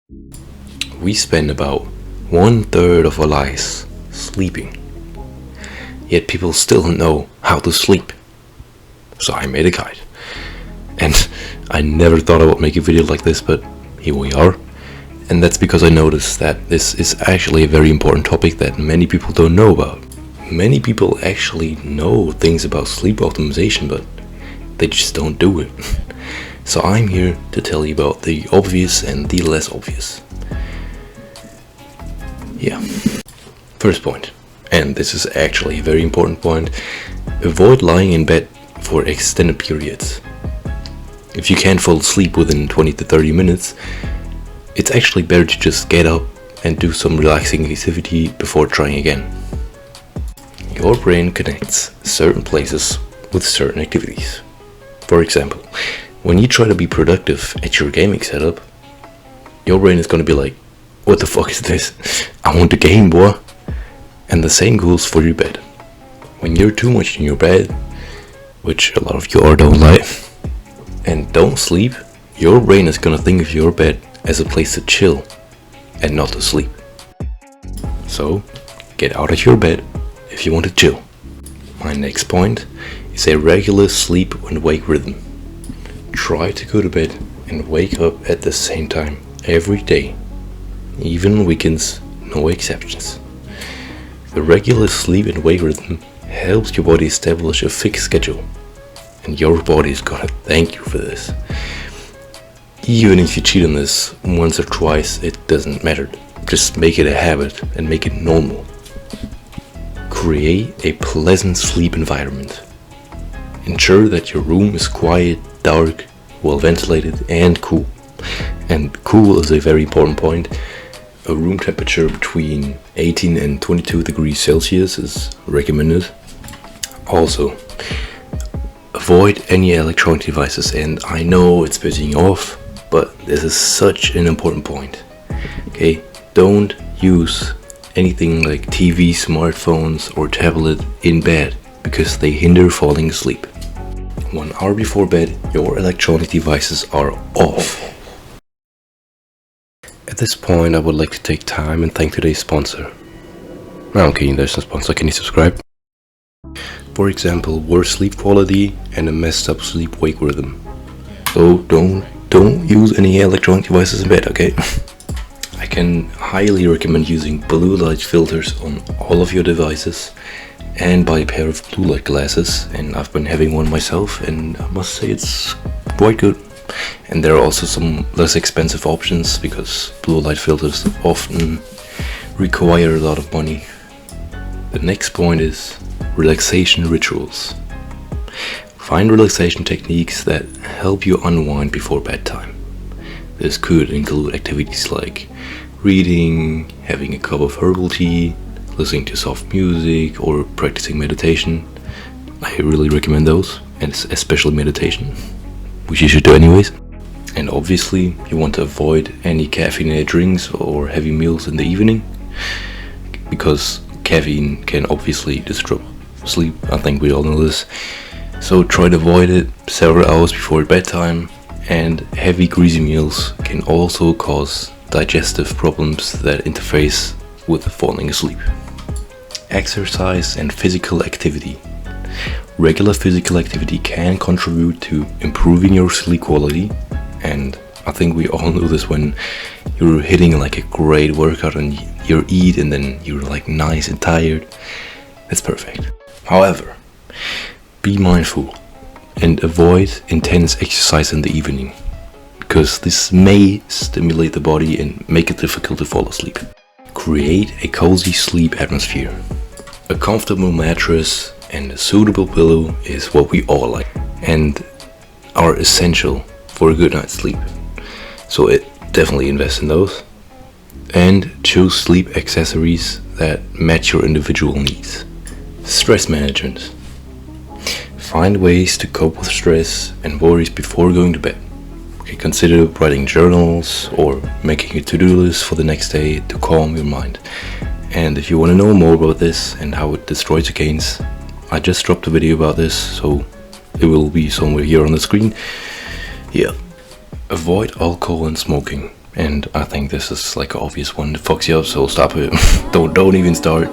We spend about 1/3 of our lives sleeping, yet people still don't know how to sleep. So I made a guide, and I never thought I would make a video like this, but here we are. And that's because I noticed that this is actually a very important topic that many people don't know about. Many people actually know things about sleep optimization, but they just don't do it. So I'm here to tell you about the obvious and the less obvious. Yeah. First point, and this is actually a very important point: avoid lying in bed for extended periods. If you can't fall asleep within 20 to 30 minutes, it's actually better to just get up and do some relaxing activity before trying again. Your brain connects certain places with certain activities. For example, when you try to be productive at your gaming setup, your brain is gonna be like, what the fuck is this? I want to game, boy. And the same goes for your bed. When you're too much in your bed, which a lot of you are, don't lie, and don't sleep, your brain is gonna think of your bed as a place to chill and not to sleep. So get out of your bed if you want to chill. My next point is a regular sleep and wake rhythm. Try to go to bed and wake up at the same time every day, even weekends, no exceptions. The regular sleep and wake rhythm helps your body establish a fixed schedule, and your body is gonna thank you for this. Even if you cheat on this once or twice, it doesn't matter. Just make it a habit and make it normal. Create a pleasant sleep environment. Ensure that your room is quiet, dark, well ventilated, and cool. And cool is a very important point. A room temperature between 18 and 22 degrees Celsius is recommended. Also, avoid any electronic devices, and I know it's pissing you off, but this is such an important point. Okay, don't use anything like TV, smartphones, or tablet in bed because they hinder falling asleep. 1 hour before bed, your electronic devices are off. At this point, I would like to take time and thank today's sponsor. No, I'm kidding, there's no sponsor. Can you subscribe? For example, worse sleep quality and a messed up sleep-wake rhythm. So don't use any electronic devices in bed, okay? I can highly recommend using blue light filters on all of your devices and buy a pair of blue light glasses, and I've been having one myself and I must say it's quite good. And there are also some less expensive options because blue light filters often require a lot of money. The next point is relaxation rituals. Find relaxation techniques that help you unwind before bedtime. This could include activities like reading, having a cup of herbal tea, listening to soft music, or practicing meditation. I really recommend those, and especially meditation, which you should do anyways. And obviously you want to avoid any caffeinated drinks or heavy meals in the evening, because caffeine can obviously disrupt sleep. I think we all know this. So try to avoid it several hours before bedtime, and heavy greasy meals can also cause digestive problems that interface with falling asleep. Exercise and physical activity. Regular physical activity can contribute to improving your sleep quality, and I think we all know this when you're hitting like a great workout and you eat and then you're like nice and tired. It's perfect. However, be mindful and avoid intense exercise in the evening, because this may stimulate the body and make it difficult to fall asleep. Create a cozy sleep atmosphere. A comfortable mattress and a suitable pillow is what we all like and are essential for a good night's sleep. So definitely invest in those. And choose sleep accessories that match your individual needs. Stress management. Find ways to cope with stress and worries before going to bed. Okay, consider writing journals or making a to-do list for the next day to calm your mind. And if you want to know more about this and how it destroys your gains, I just dropped a video about this, so it will be somewhere here on the screen. Yeah. Avoid alcohol and smoking, And I think this is like an obvious one that fucks you up, so stop it. Don't even start.